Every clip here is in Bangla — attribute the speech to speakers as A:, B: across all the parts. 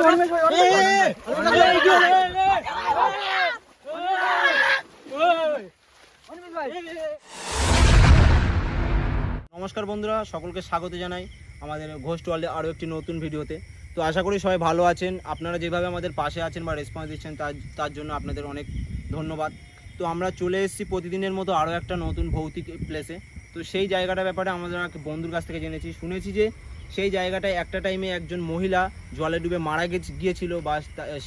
A: নমস্কার বন্ধুরা, সকলকে স্বাগত জানাই আমাদের ঘোস্ট ওয়ার্ল্ডে আরও একটি নতুন ভিডিওতে। তো আশা করি সবাই ভালো আছেন। আপনারা যেভাবে আমাদের পাশে আছেন বা রেসপন্স দিচ্ছেন তার জন্য আপনাদের অনেক ধন্যবাদ। তো আমরা চলে এসেছি প্রতিদিনের মতো আরও একটা নতুন ভৌতিক প্লেসে। তো সেই জায়গাটার ব্যাপারে আমাদের এক বন্ধুর কাছ থেকে শুনেছি যে সেই জায়গাটায় একটা টাইমে একজন মহিলা জলে ডুবে মারা গিয়েছিল, বা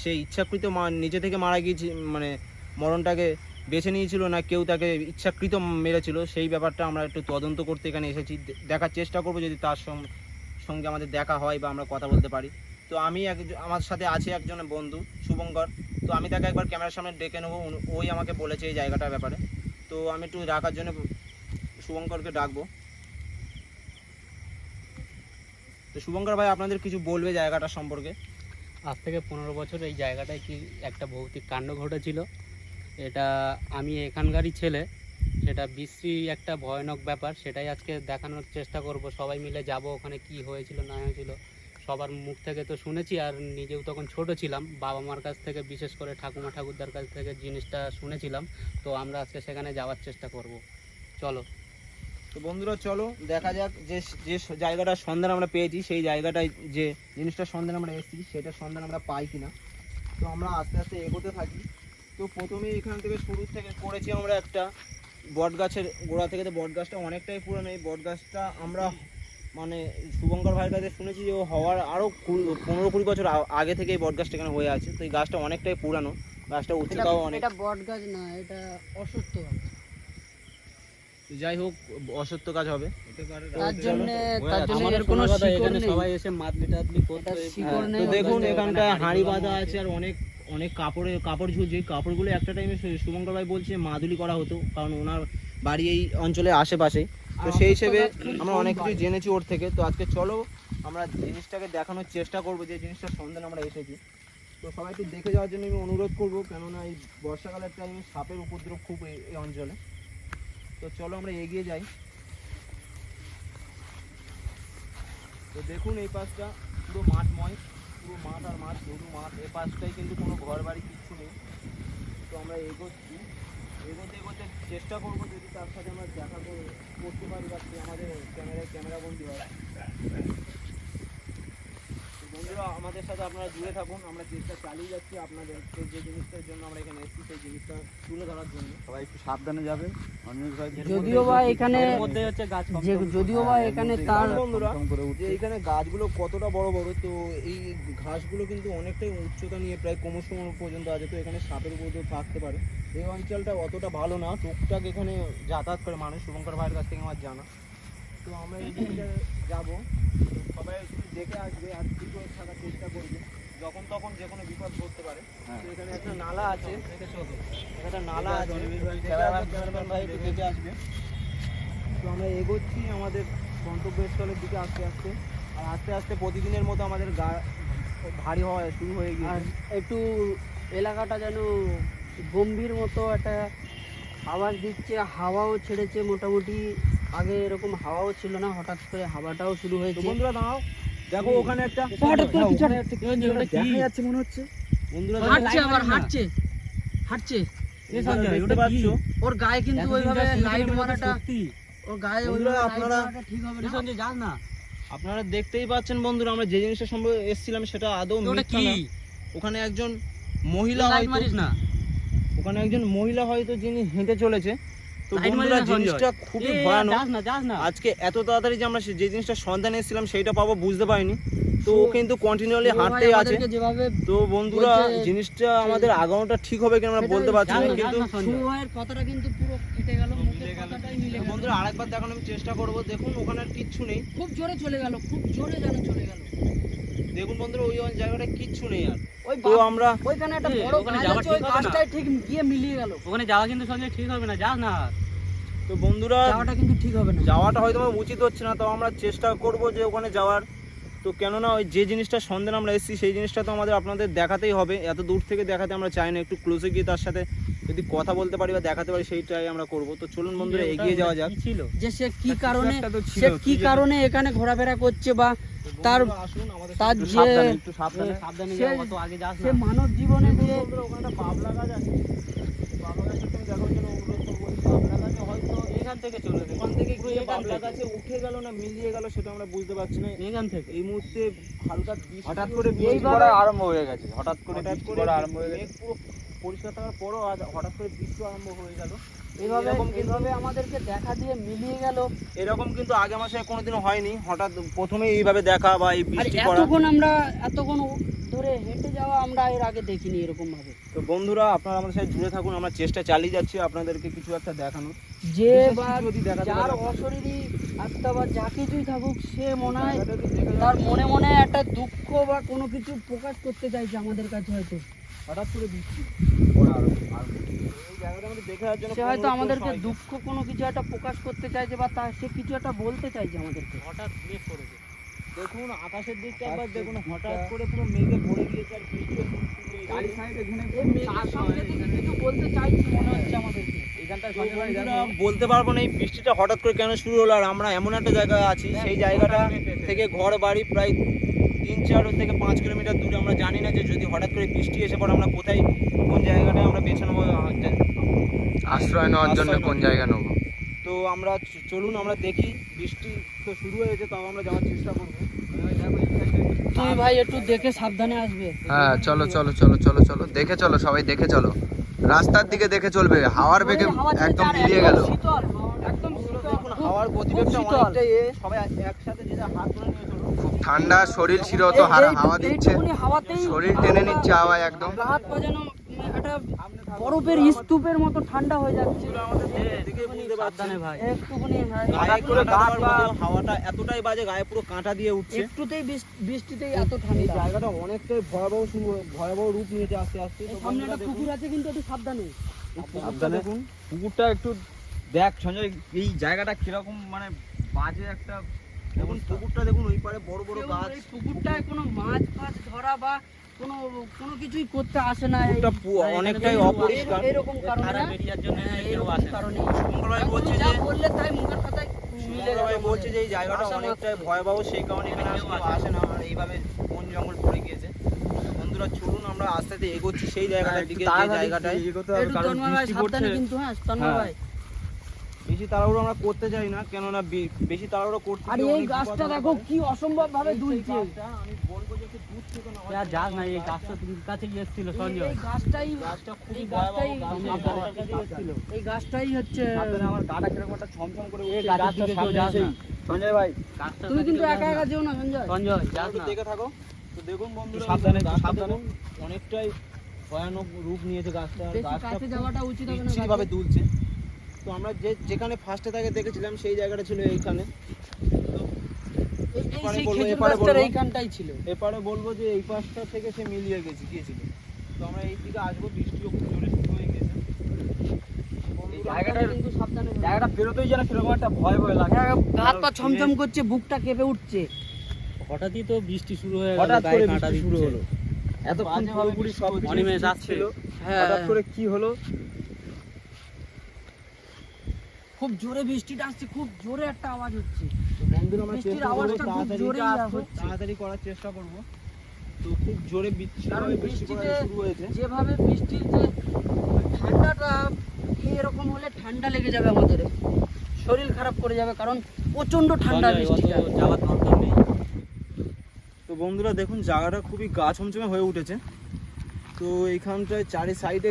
A: সেই ইচ্ছাকৃত নিজে থেকে মারা গিয়েছে, মানে মরণটাকে বেছে নিয়েছিল, না কেউ তাকে ইচ্ছাকৃত মেরেছিল। সেই ব্যাপারটা আমরা একটু তদন্ত করতে এখানে এসেছি, দেখার চেষ্টা করবো যদি তার সঙ্গে আমাদের দেখা হয় বা আমরা কথা বলতে পারি। তো আমার সাথে আছে একজন বন্ধু শুভঙ্কর। তো আমি তাকে একবার ক্যামেরার সামনে ডেকে নেবো, ওই আমাকে বলেছে এই জায়গাটার ব্যাপারে। তো আমি একটু ডাকার জন্য শুভঙ্করকে ডাকবো। তো শুভঙ্কর ভাই, আপনাদের কিছু বলবে জায়গাটা সম্পর্কে?
B: আজ থেকে 15 বছর এই জায়গাটায় কি একটা ভৌতিক কাণ্ড ঘটেছিল। এটা আমি এখানকারই ছেলে, সেটা বিশ্রী একটা ভয়ানক ব্যাপার, সেটাই আজকে দেখানোর চেষ্টা করব। সবাই মিলে যাব ওখানে, কি হয়েছিল না হয়েছিল সবার মুখ থেকে তো শুনেছি, আর নিজেও তখন ছোট ছিলাম, বাবা মার কাছ থেকে, বিশেষ করে ঠাকুমা ঠাকুরদার কাছ থেকে জিনিসটা শুনেছিলাম। তো আমরা আজকে সেখানে যাওয়ার চেষ্টা করব, চলো।
A: তো বন্ধুরা চলো দেখা যাক যে জায়গাটার সন্ধান আমরা পেয়েছি, সেই জায়গাটায় যে জিনিসটার সন্ধান আমরা এসেছি সেটার সন্ধান আমরা পাই কিনা। তো আমরা আস্তে আস্তে এগোতে থাকি। তো প্রথমে এখান থেকে শুরু থেকে করেছি আমরা একটা বট গাছের গোড়া থেকে। তো বট গাছটা অনেকটাই পুরনো। এই বট গাছটা আমরা মানে শুভঙ্কর ভাইয়ের কাছে শুনেছি যে ও হওয়ার আরও 15-20 বছর আগে থেকে এই বট গাছটা এখানে হয়ে আছে। তো এই গাছটা অনেকটাই পুরানো, গাছটা উচ্চতাও অনেক।
C: এটা বট গাছ না, এটা অসত্য গাছ।
A: যাই হোক, অসত্য কাজ হবে,
C: তার জন্য
B: আমাদের কোনো শিকড় নেই, সবাই এসে মাদলি টাদলি করতে।
A: তো দেখুন এখানটা হাঁড়ি বাঁধা আছে, আর অনেক কাপড় ঝুলছে। কাপড়গুলো একটা টাইমে শুভঙ্কর ভাই বলছে মাদুলি করা হতো, কারণ ওনার বাড়ি এই অঞ্চলের আশেপাশে। তো সেই হিসেবে আমরা অনেক কিছু জেনেছি ওর থেকে। তো আজকে চলো আমরা জিনিসটাকে দেখানোর চেষ্টা করবো, যে জিনিসটার সন্ধান আমরা এসেছি। তো সবাই একটু দেখে যাওয়ার জন্য আমি অনুরোধ করবো, কেননা এই বর্ষাকালের টাইমে সাপের উপদ্রব খুব এই অঞ্চলে। তো চলো আমরা এগিয়ে যাই। তো দেখুন এই পাশটা পুরো মাঠময়, পুরো মাঠ আর মাঠ, শুধু মাঠ। এ পাশটাই কিন্তু কোনো ঘর বাড়ি কিচ্ছু নেই। তো আমরা এগোতে চেষ্টা করবো, যদি তার সাথে আমরা দেখা করতে পারি বা আমাদের ক্যামেরা বন্দি হয়। বন্ধুরা আমাদের সাথে আপনারা জুড়ে থাকুন, আমরা চেষ্টা চালিয়ে যাচ্ছি আপনাদের যে জিনিসটার জন্য আমরা এখানে এসেছি সেই জিনিসটা তুলে ধরার জন্য। সবাই একটু সাবধানে যাবেন।
C: যদিও বা এখানে তার
A: বন্ধুরা যে এখানে গাছগুলো কতটা বড় বড়, তো এই ঘাসগুলো কিন্তু অনেকটাই উচ্চতা নিয়ে প্রায় ক্রমশ পর্যন্ত আছে। তো এখানে সাপের উপদ্রব থাকতে পারে। এই অঞ্চলটা অতটা ভালো না, টুকটাক এখানে যাতায়াত করে মানুষ, শুভঙ্কর ভাইয়ের কাছ থেকে আমার জানা। তো আমরা এই দিকটা যাবো, সবাই একটু দেখে আসবে আর ঠিক করে থাকার চেষ্টা করবে, যখন তখন যে কোনো বিপদ ঘটতে পারে। তো এখানে একটা নালা আছে, একটা নালা আছে, ভাই একটু দেখে আসবে। তো আমরা এগোচ্ছি আমাদের গন্তব্যস্থলের দিকে আস্তে আস্তে, আর আস্তে আস্তে প্রতিদিনের মতো আমাদের ভারী হওয়া শুরু হয়ে গিয়ে
C: একটু এলাকাটা যেন গম্ভীর মতো একটা আওয়াজ দিচ্ছে, হাওয়াও ছেড়েছে মোটামুটি। আগে এরকম হাওয়াও ছিল না, হঠাৎ করে হাওয়াটাও শুরু হয়েছে।
A: বন্ধুরা দাঁড়াও, দেখো ওখানে একটা
C: দেখা যাচ্ছে মনে হচ্ছে।
A: বন্ধুরা
C: হাঁটছে
A: দেখতে পাচ্ছ,
C: ওর গায়ে কিন্তু ওইভাবে লাইট মারাটা, ওর গায়ে
A: আপনারা
C: ঠিক হবে না।
A: আপনারা দেখতেই পাচ্ছেন বন্ধুরা, আমরা যে জিনিসটা সম্পর্কে এসেছিলাম সেটা আদৌ মিথ্যা না। ওখানে একজন মহিলা হয়তো যিনি হেঁটে চলেছে। তো বন্ধুরা জিনিসটা খুবই ভয়ানক। আজকে এত তাড়াতাড়ি যে আমরা যে জিনিসটা সন্ধান এসেছিলাম সেইটা পাবো বুঝতে পারিনি। তো ও কিন্তু কন্টিনিউয়ালি হাঁটতেই আছে। তো বন্ধুরা জিনিসটা আমাদের আগানোটা ঠিক হবে কিনা আমরা বলতে পারছি না, কিন্তু
C: কথাটা কিন্তু পুরো কেটে গেল, মুখের কথাটাই মিলে গেল।
A: বন্ধুরা আরেকবার দেখানোর আমি চেষ্টা করবো। দেখুন ওখানে আর কিচ্ছু নেই,
C: খুব জোরে চলে গেল, খুব জোরে যেন চলে গেল।
A: দেখুন বন্ধুরা ওই জায়গাটায় কিচ্ছু নেই আর। তো আমরা
C: ওইখানে একটা বড় গাছ আছে, ওই গাছটাই ঠিক গিয়ে মিলিয়ে গেল।
B: ওখানে যাওয়া কিন্তু সঞ্জয় ঠিক হবে না, যাস না।
A: তো বন্ধুরা
C: যাওয়াটা কিন্তু ঠিক হবে না,
A: যাওয়াটা হয়তো উচিত হচ্ছে না, তো আমরা চেষ্টা করব যে ওখানে যাওয়ার। তো কেননা ওই যে জিনিসটা সন্ধান আমরা এসেছি সেই জিনিসটা তো আমাদের আপনাদের দেখাতেই হবে। এত দূর থেকে দেখাতে আমরা চাই না, একটু ক্লোজে গিয়ে তার সাথে যদি কথা বলতে পারি বা দেখাতে পারি সেইটাই আমরা করব। তো চলুন বন্ধুরা এগিয়ে যাওয়া যাক।
B: কি ছিল
C: যে সে কি কারণে
A: একটা তো ছিল,
C: সে কি
A: তুই যে-
C: কারণে এখানে ঘোরাফেরা করছে বা তার
A: বন্ধুরা আসুন আমাদের
C: তার
A: সাথে।
C: যে-
A: সাবধানে, একটু সাবধানে।
B: সাবধানে
C: সে-
B: যাও, অত আগে যাস
C: সে
B: না।
C: মানব জীবনে যে
A: বন্ধুরা ওখানে একটা বাবলা গাছ আছে, বাবলা গাছটা তুমি দেখার জন্য অনুরোধ করবো। এই বাবলা গাছে হয়তো
B: এখান থেকে চলে গেছে,
A: ওখান থেকে গিয়ে
B: এখান
A: বাবলা
B: থেকে।
A: গাছে উঠে গেল না মিলিয়ে গেল সেটা আমরা বুঝতে পারছি না।
B: এখান থেকে
A: এই মুহূর্তে হালকা বৃষ্টি
D: হঠাৎ করে
A: হচ্ছে।
D: বৃষ্টি
C: এইভাবে-
D: পড়া আরম্ভ হয়ে গেছে, হঠাৎ করে
A: হঠাৎ
D: বৃষ্টি
A: করে
D: পড়া আরম্ভ হয়ে গেছে।
A: মেঘ পুরো পরিষ্কার থাকার পরও আজ হঠাৎ করে বৃষ্টি আরম্ভ হয়ে গেল।
C: এইভাবে
A: এরকম কিন্তু-
C: এইভাবে আমাদেরকে দেখা দিয়ে মিলিয়ে গেল।
A: এরকম কিন্তু আগে আমার সঙ্গে কোনোদিনও হয়নি। হঠাৎ প্রথমে এইভাবে দেখা বা এই
C: আর
A: বৃষ্টি পড়া।
C: এতক্ষণ ধরে হেঁটে যাওয়া আমরা এর আগে দেখিনি এরকম ভাবে।
A: তো বন্ধুরা আপনারা আমাদের সাথে জুড়ে থাকুন, আমরা চেষ্টা চালিয়ে যাচ্ছি আপনাদেরকে কিছু একটা দেখানোর।
C: যে
A: বিশেষ
C: বা
A: কিছু যদি দেখাতে
C: যার
A: পারি।
C: অশরীরী আত্মা বা যা কিছুই থাকুক সে মনে হয়
A: জায়গাটা একটু দেখে
C: তার
A: যান।
C: মনে মনে একটা দুঃখ বা কোনো কিছু প্রকাশ করতে চাইছে আমাদের কাছে হয়তো।
A: হঠাৎ করে বৃষ্টি পড়া আরম্ভ। এই জায়গাটা আমাদের দেখে যাওয়ার জন্য
C: সে হয়তো
A: অনুরোধ
C: আমাদেরকে
A: করছি সবাইকে।
C: দুঃখ কোনো কিছু একটা প্রকাশ করতে চাইছে বা তার সে কিছু একটা বলতে চাইছে আমাদেরকে।
B: হঠাৎ মেঘ করেছে।
A: দেখুন আকাশের দিকটা একবার দেখুন, হঠাৎ করে পুরো মেঘে ভরে গিয়েছে আর বৃষ্টি
D: চারি সাইডে এখানে
C: এই মেঘের সঙ্গে থেকে কিছু বলতে চাইছে মনে হচ্ছে আমাদেরকে।
D: এইখানটায়
A: তো
D: সঞ্জয় ভাই
A: বন্ধুরা,
D: দেখো,
A: বলতে পারবো না এই বৃষ্টিটা হঠাৎ করে কেন শুরু হলো। আর আমরা এমন একটা জায়গায় আছি, সেই জায়গাটা থেকে ঘর বাড়ি প্রায় 3-4 থেকে 5 কিলোমিটার দূরে। আমরা জানি না যে যদি হঠাৎ করে বৃষ্টি এসে পড়ে আমরা কোথায় কোন জায়গাটায় আমরা বেছে নেবো
D: আশ্রয় নেওয়ার জন্য
A: আশ্রয়
D: কোন
A: নেওয়ার
D: জায়গা নেবো।
A: তো আমরা চলুন আমরা দেখি। বৃষ্টি তো শুরু হয়েছে, তাও আমরা যাওয়ার চেষ্টা করবো।
C: তুই ভাই একটু দেখে সাবধানে আসবে।
D: হ্যাঁ চলো চলো চলো চলো চলো, দেখে চলো সবাই, দেখে চলো, রাস্তার দিকে দেখে চলবে। হাওয়ার বেগে
C: হাওয়া
D: একদম
C: চার
D: মিলিয়ে গেল।
C: শীতল, একদম শীতল।
A: দেখুন হাওয়ার গতিবেগটা
C: শীতল।
A: অনেকটাই সবাই একসাথে যে যার হাত ধরে নিয়ে চলো।
D: খুব ঠান্ডা, শরীর শিরত হাওয়া দিচ্ছে,
C: এইটুকুনি হাওয়াতেই
D: শরীর টেনে নিচ্ছে হাওয়ায় একদম।
C: গা হাত পা যেন একটা বরফের স্তূপের মতো ঠান্ডা হয়ে যাচ্ছে।
A: আমাদের দেখে বুঝতে পারছেন
B: সাবধানে ভাই।
C: একটুকুনি
A: গায়ে পুরো হাওয়াটা এতটাই বাজে, গায়ে পুরো কাঁটা দিয়ে উঠছে।
C: একটুতেই বৃষ্টিতেই এত
A: এই
C: ঠান্ডা।
A: জায়গাটা অনেকটাই ভয়াবহ রূপ নিয়েছে আস্তে আস্তে। তো
C: সামনে
A: বন্ধুরা
C: একটা পুকুর আছে কিন্তু একটু সাবধানে।
A: পুকুরটা দেখুন।
D: পুকুরটা একটু দেখ সঞ্জয়, এই জায়গাটা কিরকম মানে বাজে একটা।
A: দেখুন পুকুরটা দেখুন, ওই পারে বড় বড়
C: কেউ
A: গাছ।
C: এই পুকুরটায় কোনো মাছ ফাছ ধরা বা কোনো কোনো কিছুই করতে আসে না।
A: পুকুরটা অনেকটাই অপরিষ্কার।
C: এরকম কারণে
B: খারাপ বেরিয়ার জন্য কেউ
C: এরকম
B: আসে না।
C: কারণে
A: শুভঙ্কর ভাই
C: তুমি
A: বলছে
C: যা
A: যে
C: বললে তাই মুখের কথায় মিলে
A: শুভঙ্কর ভাই
C: গেল
A: বলছে যে এই জায়গাটা
C: আশা
A: অনেকটাই
C: মাত্র।
A: ভয়াবহ, সেই কারণে এখানে আর কেউ আসে না। আর এইভাবে বন জঙ্গল পড়ে গিয়েছে। বন্ধুরা চলুন আমরা আস্তে আস্তে এগোচ্ছি সেই জায়গাটার দিকে, যে জায়গাটায়
C: একটু তন্ময় ভাই সাবধানে কিন্তু। হ্যাঁ তন্ময় ভাই।
A: বেশি তাড়াহুড়ো আমরা করতে চাই না, কেননা বেশি তাড়াহুড়ো করতে
C: আর
A: গিয়ে
C: এই
A: অনেক
C: গাছটা
A: বিপদ
C: দেখো
A: হতে
C: কি অসম্ভব ভাবে
A: পারে।
C: দুলছে।
A: এই গাছটা আমি বলবো যে একটু দূর থেকে না,
B: আর যাস না, এই গাছটা তোর কাছে এসেছিল সঞ্জয়।
C: এই গাছটাই
A: গাছটা খুবই
C: এই
A: ভয়াবহ
C: গাছটাই
A: গাছ।
B: আমার কাছে এসেছিল।
C: এই গাছটাই হচ্ছে।
D: আমার গাটা কিরকম একটা ছমছম করে
B: এই
D: উঠছে,
B: গাছের
D: গাছটার
B: দিকে
D: সামনে
B: কেউ যাস
D: এসেই।
B: না।
D: সঞ্জয় ভাই
B: গাছটার
C: তুমি
B: কাছে
C: কিন্তু
B: কেউ
C: একা
B: যাস
C: একা
B: না।
C: যেও না সঞ্জয়।
B: সঞ্জয় যাস
A: একটু
B: না।
A: দেখে থাকো। তো দেখুন বন্ধুরা,
D: সাবধানে,
A: গাছটা
D: সাবধানে।
A: দেখুন, অনেকটাই ভয়ানক রূপ নিয়েছে গাছটা। আর
C: বেশি
A: গাছটা
C: কাছে যাওয়াটা উচিত হবে না।
A: বিচ্ছিরি ভাবে দুলছে। তো আমরা যেখানে ফার্স্টে তাকে দেখেছিলাম সেই জায়গাটা ছিল এইখানে।
C: এই
A: এপারে
C: সেই
A: বলবো,
C: খেজুর
A: এপারে
C: গাছটার
A: বলবো।
C: এইখানটাই ছিল।
A: এপারে বলবো যে এই পাশটা থেকে সে মিলিয়ে গিয়েছিল। তো আমরা এই দিকে আসবো, বৃষ্টিও খুব জোরে শুরু হয়ে গেছে।
D: এই জায়গাটার
C: কিন্তু সাবধানে যাও।
D: জায়গাটা পেরোতেই যেন কিরকম একটা ভয় ভয় লাগে।
C: হ্যাঁ, হাত পা ছমছম করছে, বুকটা কেঁপে উঠছে।
B: হঠাৎই তো বৃষ্টি শুরু হয়ে গেল,
D: হঠাৎ
B: গায়ে
D: করে
B: কাঁটা
D: বৃষ্টি শুরু
B: দিচ্ছে।
D: হলো, এতক্ষণ
A: বাজেভাবে
D: পুরোপুরি
A: বৃষ্টি
D: সব
A: হচ্ছে।
B: অনিমেষ
D: ঠিক
B: আসছে।
D: ছিল,
C: হ্যাঁ,
D: হঠাৎ করে কি হলো।
C: খুব জোরে বৃষ্টিটা আসছে, খুব জোরে একটা আওয়াজ হচ্ছে।
A: তো বন্ধুরা আমরা
C: বৃষ্টির
A: চেষ্টা করবো
C: আওয়াজটা খুব
A: তাড়াতাড়ি
C: জোরেই হচ্ছে।
A: তাড়াতাড়ি করার চেষ্টা করবো। তো খুব জোরে
C: কারণ
A: বৃষ্টি পড়া
C: বৃষ্টিতে
A: শুরু হয়েছে।
C: যেভাবে বৃষ্টির যে ঠান্ডাটা, এরকম হলে ঠান্ডা লেগে যাবে আমাদের, শরীর খারাপ করে যাবে, কারণ প্রচন্ড ঠান্ডা
B: সঞ্জয়, অত
C: বৃষ্টিটা।
B: যাওয়ার দরকার নেই।
A: তো বন্ধুরা দেখুন জায়গাটা খুবই গা ছমছমে হয়ে উঠেছে। তো এইখানটায় চারি সাইডে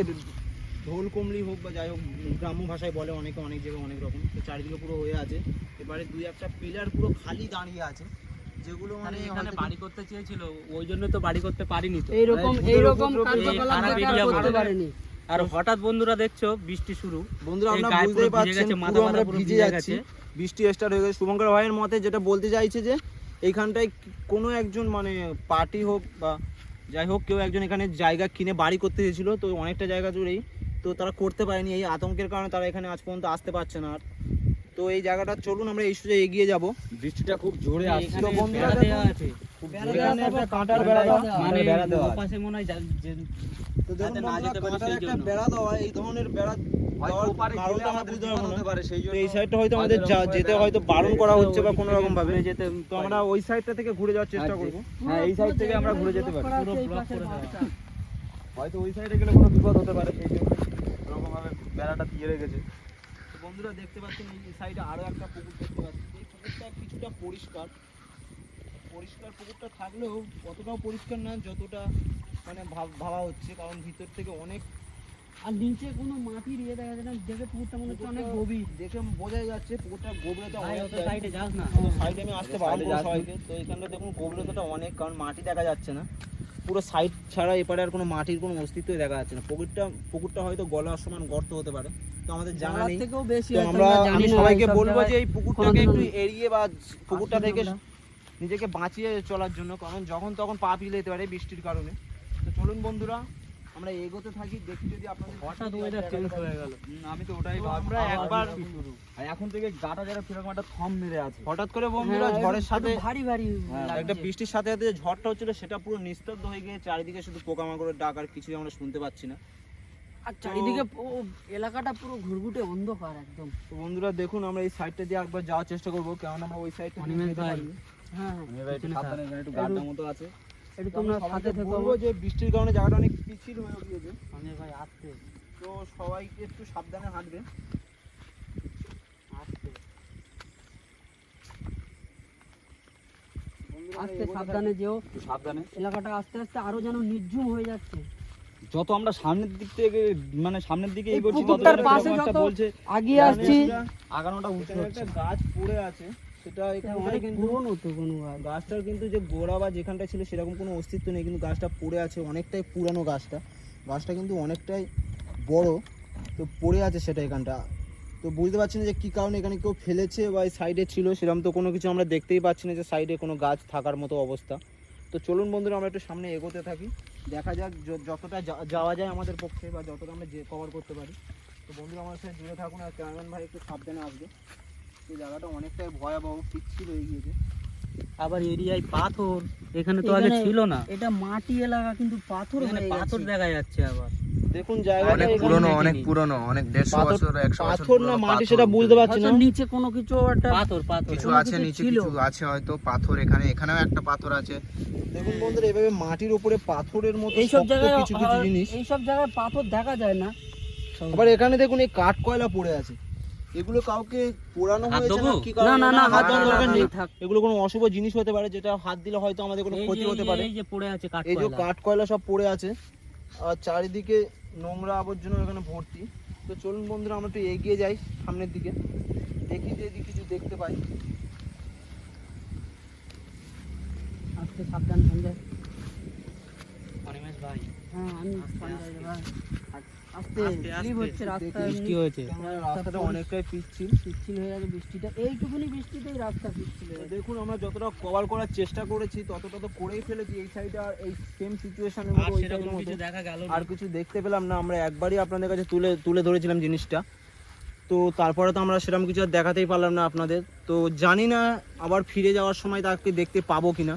A: ঢোল কমলি হোক বা যাই হোক, গ্রাম্য ভাষায় বলে অনেকে অনেক জায়গায় অনেক রকম। তো চারিদিকে পুরো হয়ে আছে। এবারে 2-1টা পিলার পুরো খালি দাঁড়িয়ে আছে, যেগুলো মানে
B: এখানে
A: হয়তো-
B: বাড়ি করতে চেয়েছিল, ওই জন্য তো বাড়ি করতে পারিনি তো।
C: এইরকম কার্যকলাপ
B: খারাপ
C: দেখে আর
B: area
C: করতে
B: বলে।
C: পারেনি।
B: আর হঠাৎ বন্ধুরা দেখছো বৃষ্টি শুরু।
A: বন্ধুরা
B: এই
A: আপনারা
B: গায়ে
A: বুঝতেই
B: পুরো ভিজে
A: পারছেন,
B: গেছে, মাথা
A: পুরো
B: মাথা
A: আমরা
B: পুরো
A: ভিজে
B: ভিজে
A: যাচ্ছি। বৃষ্টি স্টার্ট হয়ে গেছে। শুভঙ্কর ভাইয়ের মতে যেটা বলতে চাইছে যে এইখানটায় কোনো একজন মানে পার্টি হোক বা যাই হোক, কেউ একজন এখানে জায়গা কিনে বাড়ি করতে চেয়েছিল। তো অনেকটা জায়গা জুড়েই তো তারা করতে পারেনি। এই আতঙ্কের কারণে তারা এখানে আজ পর্যন্ত আসতে পারছে না। আর তো এই জায়গাটা চলুন আমরা এই সোজা এগিয়ে যাব।
D: বৃষ্টিটা খুব জোরে আসছে।
B: এখানে
A: তো বন্ধুরা
B: বেড়া দেওয়া
A: দেখুন,
B: আছে।
A: এখানে একটা কাঁটার বেড়া দেওয়া,
B: মানে
A: বেড়া দেওয়া আছে।
B: ওপাশে মনে হয়
A: তো দেখুন
B: যাতে না
A: বন্ধুরা,
B: যেতে পারে
A: কাঁটার
B: সেই
A: একটা
B: জন্য।
A: বেড়া দেওয়া, এই ধরনের বেড়া দেওয়ার কারণটা আমরা বুঝতে পারবো না।
D: সেই
A: তো এই সাইডটা হয়তো আমাদের যেতে হয়তো বারণ করা হচ্ছে বা কোনো রকম ভাবে
B: যেতে
A: তো আমরা ওই সাইডটা থেকে ঘুরে যাওয়ার চেষ্টা করবো।
D: হ্যাঁ, এই সাইড থেকে আমরা ঘুরে যেতে পারি।
B: পুরো ব্লক করে দেওয়া।
D: হয়তো ওই সাইডে গেলে কোনো বিপদ হতে পারে, সেই জন্য এরকম ভাবে বেড়াটা দিয়ে রেখেছে।
A: তো বন্ধুরা দেখতে পাচ্ছেন এই সাইডে আরো একটা পুকুর দেখতে পাচ্ছি। এই পুকুরটা কিছুটা পরিষ্কার পুকুরটা থাকলেও অতটাও পরিষ্কার না যতটা মানে ভাবা হচ্ছে, কারণ ভিতর থেকে অনেক
C: আর নিচে কোনো মাটির ইয়ে দেখা যায় না, দেখে পুকুরটা মনে হচ্ছে অনেক গভীর।
A: দেখে বোঝাই যাচ্ছে পুকুরটা গভীরতা
B: ভাই,
A: অনেক।
B: ওই সাইডে যাস না।
A: সাইডে আমি আসতে বারণ করবো সবাইকে। তো এখানটা দেখুন গভীরতাটা অনেক, কারণ মাটি দেখা যাচ্ছে না, পুরো সাইড ছাড়া এপারে আর কোনো মাটির কোনো অস্তিত্বই দেখা যাচ্ছে না। পুকুরটা হয়তো গলার সমান গর্ত হতে পারে, তো আমাদের জানা
C: গলার
A: নেই।
C: থেকেও বেশি
A: তো
C: হয়তো
A: আমি
C: জানি না,
A: সবাইকে
C: এইসব
A: বলবো যে
C: জায়গায়
A: এই পুকুরটাকে
C: কোনোদিনও
A: একটু এড়িয়ে বা পুকুরটা থেকে
C: আমরা।
A: নিজেকে বাঁচিয়ে চলার জন্য, কারণ যখন তখন পা পিলে যেতে পারে বৃষ্টির কারণে। তো চলুন বন্ধুরা আমরা এগোতে থাকি, দেখি যদি আপনাদের
B: হঠাৎ ওয়েদার চেঞ্জ হয়ে গেল।
D: আমি তো ওটাই
A: তো
D: ভাবছি।
A: আমরা একবার
D: আর এখন থেকে গাটা যারা কিরকম একটা থম মেরে আছে।
A: হঠাৎ করে বন্ধুরা
C: হ্যাঁ,
A: ঝড়ের
C: একটু
A: সাথে
C: ভারী ভারী
D: হ্যাঁ,
C: লাগছে।
A: একটা বৃষ্টির সাথে সাথে যে ঝড়টা হচ্ছিল সেটা পুরো নিস্তব্ধ হয়ে গিয়ে চারিদিকে শুধু পোকামাকড়ের ডাক, আর কিছুই আমরা শুনতে পাচ্ছি না।
C: আর চারিদিকে এলাকাটা পুরো ঘুরঘুটে অন্ধকার একদম।
A: তো বন্ধুরা দেখুন আমরা এই সাইডটা দিয়ে একবার যাওয়ার চেষ্টা করবো, কারণ আমরা ওই সাইডটা
B: অনিমেষ ভাই।
C: হ্যাঁ,
D: আমি এবার একটু
B: পিছনে
D: সাবধানে, এখানে একটু গাড্ডা মতো আছে।
C: একটু তোমরা সাথে থেকো।
A: বলবো যে বৃষ্টির কারণে জায়গাটা অনেক পিছিল হয়ে গিয়েছে,
B: আমি ভাই আসতে
A: তো সবাইকে একটু সাবধানে হাঁটবে।
B: আসতে
A: বন্ধুরা,
C: আস্তে
A: এগোতে
C: সাবধানে যেও।
D: একটু সাবধানে।
C: এলাকাটা আস্তে আস্তে আরো যেন নির্জুম হয়ে যাচ্ছে।
D: যত আমরা সামনের দিক থেকে মানে সামনের দিকে
C: এই
D: এগোচ্ছি তত
C: পুকুরটার
D: যেন
C: পাশে
D: কিরকম একটা
C: যত
D: বলছে
C: আগিয়ে আসছি
D: আগানোটা উচিত
A: এখানে
D: হচ্ছে।
A: একটা গাছ পড়ে আছে, সেটা এখানে
C: অনেক
A: কিন্তু
C: পুরনো তো কোনো গাছ।
A: গাছটার কিন্তু যে গোড়া বা যেখানটা ছিল সেরকম কোনো অস্তিত্ব নেই, কিন্তু গাছটা পড়ে আছে, অনেকটাই পুরানো গাছটা কিন্তু অনেকটাই বড়, তো পড়ে আছে সেটা এখানটা। তো বুঝতে পারছি না যে কী কারণে এখানে কেউ ফেলেছে বা এই সাইডে ছিল, সেরকম তো কোনো কিছু আমরা দেখতেই পাচ্ছি না যে সাইডে কোনো গাছ থাকার মতো অবস্থা। তো চলুন বন্ধুরা আমরা একটু সামনে এগোতে থাকি, দেখা যাক যতটা যাওয়া যায় আমাদের পক্ষে বা যতটা আমরা কভার করতে পারি। তো বন্ধুরা আমার সাথে জুড়ে থাকুন, আর ক্যামেরাম্যান ভাই একটু সাবধানে আসবে। এই জায়গাটা অনেকটাই ভয়াবহ, পিচ্ছিল হয়ে গিয়েছে।
B: আবার এরিয়ায় পাথর, এখানে তো আগে
C: এখানে
B: ছিল না।
C: এটা মাটি এলাকা কিন্তু পাথর
B: এখানে
C: হয়ে
B: পাথর
C: গেছে।
B: দেখা যাচ্ছে আবার।
A: দেখুন জায়গাটা
D: অনেক
A: এখানে
D: পুরনো,
B: দেখিনি।
D: অনেক পুরনো, অনেক 150
A: পাথর-
D: বছর 100 বছর
A: পাথর না
D: পুরনো
A: মাটি
D: পাথর।
A: সেটা বুঝতে পারছি
C: হয়তো
A: না।
C: নিচে কোনো কিছু একটা
B: পাথর
D: কিছু
C: কোনো
D: আছে
C: কিছু
D: নিচে,
C: ছিল।
D: কিছু আছে হয়তো পাথর। এখানেও একটা পাথর আছে।
A: দেখুন বন্ধুরা এভাবে মাটির উপরে পাথরের মতো
C: এইসব
A: শক্ত
C: জায়গায়
A: কিছু কিছু জিনিস।
C: এইসব জায়গায় পাথর দেখা যায় না।
A: আবার এখানে দেখুন এই কাঠ কয়লা পড়ে আছে, এগুলো কাউকে পোড়ানো
B: হাত
A: হয়েছে না
B: দেবো?
A: কি
C: না
A: কারণে
C: না না, হাত
A: দেওয়ার
C: দেওয়ার
A: দরকার নেই।
C: থাক।
A: এগুলো কোনো অশুভ জিনিস হতে পারে, যেটা হাত দিলে হয়তো আমাদের কোনো
B: এই
A: ক্ষতি
B: যে-
A: হতে পারে।
B: এই যে পড়ে আছে কাঠ
A: এই যে
B: কয়লা।
A: কাঠ কয়লা সব পড়ে আছে, আর চারিদিকে নোংরা আবর্জনা এখানে ভর্তি। তো চলুন বন্ধুরা আমরা একটু এগিয়ে যাই সামনের দিকে, দেখি যদি কিছু দেখতে পাই।
C: আস্তে সাবধান সঞ্জয়।
B: অনিমেষ ভাই,
C: হ্যাঁ আমি
B: আস্তে,
C: সঞ্জয়
B: আস্তে।
C: ভাই। আস্তে
B: আস্তে,
C: স্লিপ
B: আস্তে।
C: হচ্ছে রাস্তা,
B: বৃষ্টি হয়েছে।
A: কেননা রাস্তাটা অনেকটাই পিচ্ছিল।
C: পিচ্ছিল হয়ে গেছে বৃষ্টিটা, এইটুকুনি বৃষ্টিতেই রাস্তা পিচ্ছিল হয়ে
A: তো
C: গেছে।
A: দেখুন আমরা যতটা কভার করার চেষ্টা করেছি ততটা তো করেই ফেলেছি। এই সাইডে আর এই সেম সিচুয়েশনের
B: আর
A: মতো ওই
B: সেরকম
A: সাইডের
B: কিছু
A: মতো
B: দেখা গেল
A: আর কিছু দেখতে পেলাম না। আমরা একবারই আপনাদের কাছে তুলে ধরেছিলাম জিনিসটা, তো তারপরে তো আমরা সেরকম কিছু আর দেখাতেই পারলাম না আপনাদের। তো জানি না আবার ফিরে যাওয়ার সময় তাকে দেখতে পাবো কিনা,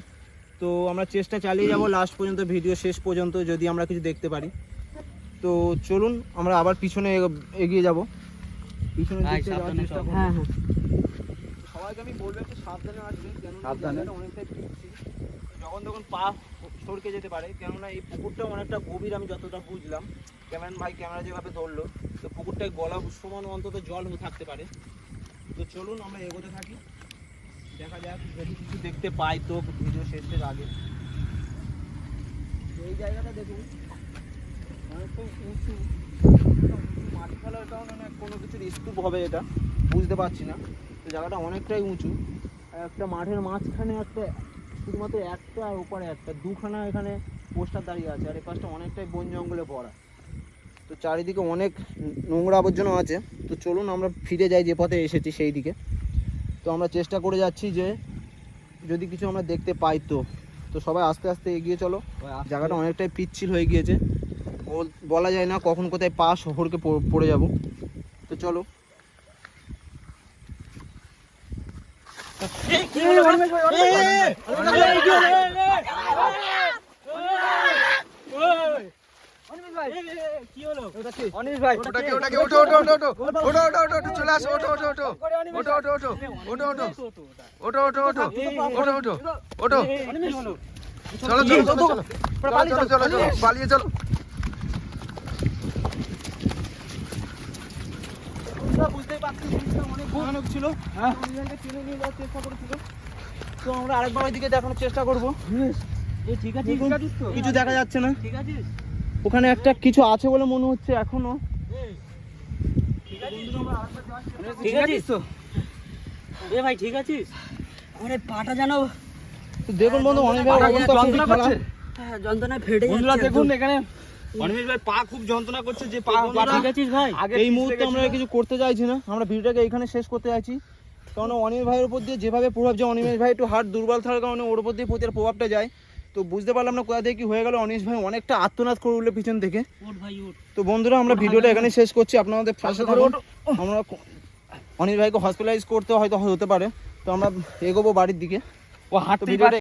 A: তো আমরা চেষ্টা চালিয়ে যাব লাস্ট পর্যন্ত, ভিডিও শেষ পর্যন্ত, যদি আমরা কিছু দেখতে পারি। তো চলুন আমরা আবার পিছনে এগিয়ে যাব, পিছনের
B: ভাই,
A: দিক থেকে যাওয়ার
B: সাবধানে
A: চেষ্টা
B: চল।
A: করব।
C: হ্যাঁ হ্যাঁ
A: সবাইকে আমি বলবো একটু সাবধানে আসবেন, কেননা
D: সাবধানে।
A: জায়গাটা অনেকটাই পিচ্ছিল, যখন তখন পা সরকে যেতে পারে। কেননা এই পুকুরটা অনেকটা গভীর, আমি যতটা বুঝলাম, ক্যামেরাম্যান ভাই ক্যামেরা যেভাবে ধরলো, তো পুকুরটায় গলা সমান অন্তত জল থাকতে পারে। তো চলুন আমরা এগোতে থাকি, দেখা যাক যদি কিছু দেখতে পাই তো ভিডিও শেষের আগে। তো এই জায়গাটা দেখুন অনেকটা উঁচু, মাটি ফেলার কারণে না কোনো কিছুর স্তূপ হবে এটা বুঝতে পারছি না। তো জায়গাটা অনেকটাই উঁচু, আর একটা মাঠের মাঝখানে একটা শুধুমাত্র একটা, আর উপরে একটা, দুখানা এখানে পোস্টার দাঁড়িয়ে আছে, আর এই পাশটা অনেকটাই বন জঙ্গলে ভরা। তো চারিদিকে অনেক নোংরা আবর্জনা আছে। তো চলুন আমরা ফিরে যাই যে পথে এসেছি সেই দিকে। তো আমরা চেষ্টা করে যাচ্ছি যে যদি কিছু আমরা দেখতে পাই তো সবাই আস্তে আস্তে এগিয়ে চলো। জায়গাটা অনেকটাই পিচ্ছিল হয়ে গিয়েছে, বলা যায় না কখন কোথায় পা শহরকে পড়ে যাব। তো চলো।
D: ওটাকে ওটাকে ওঠো ওঠো ওঠো ওঠো ওঠো ওঠো ওঠো ওঠো চলে আসো ওঠো ওঠো ওঠো ওঠো ওঠো ওঠো ওঠো ওঠো ওঠো ওঠো ওঠো ওঠো ওঠো ওঠো চলো চলো চলো চলো চলো চলো চলো পালিয়ে চলো
A: বুঝতেই পারছি জিনিসটা অনেক ভয়ানক ছিল। অনির্বাণকে টেনে নিয়ে যাওয়ার চেষ্টা করেছিল। তো আমরা আরেকবার ওইদিকে দেখানোর চেষ্টা করবো।
C: ঠিক আছে
A: দেখুন, কিছু দেখা যাচ্ছে না।
C: ঠিক আছে
A: ওখানে একটা কিছু আছে বলে মনে হচ্ছে এখনো।
C: ঠিক আছিস তো এ ভাই ঠিক আছিস আরে পাটা জানো
A: তো দেখুন বন্ধু, অনেক অবস্থা খুবই খারাপ।
C: হ্যাঁ যন্ত্রণায় ফেটে
A: বন্ধুরা
C: যাচ্ছে
A: দেখুন এখানে অনিমেষ ভাই পা খুব যন্ত্রণা করছে, যে পা
C: ঠিক আছিস ভাই
A: এই মুহূর্তে আমরা কিছু করতে চাইছি না, আমরা ভিডিওটাকে এখানে শেষ করতে চাইছি। কারণ অনিমেষ ভাইয়ের উপর দিয়ে যেভাবে প্রভাব যায়, অনিমেষ ভাই একটু হার্ট দুর্বল থাকার কারণে ওর উপর দিয়ে প্রভাবটা যায়। তো বুঝতে পারলাম না কোথা থেকে কি হয়ে গেল। অনিমেষ ভাই অনেকটা আত্মনাদ করে উঠলো পিছন থেকে।
C: উঠ ভাই উঠ
A: তো বন্ধুরা আমরা ভিডিওটা এখানে শেষ করছি, আপনাদের পাশে থাকুন। আমরা অনিমেষ ভাইকে হসপিটালাইজ করতে হয়তো হতে পারে, তো আমরা এগোবো বাড়ির দিকে। ও হাঁটতে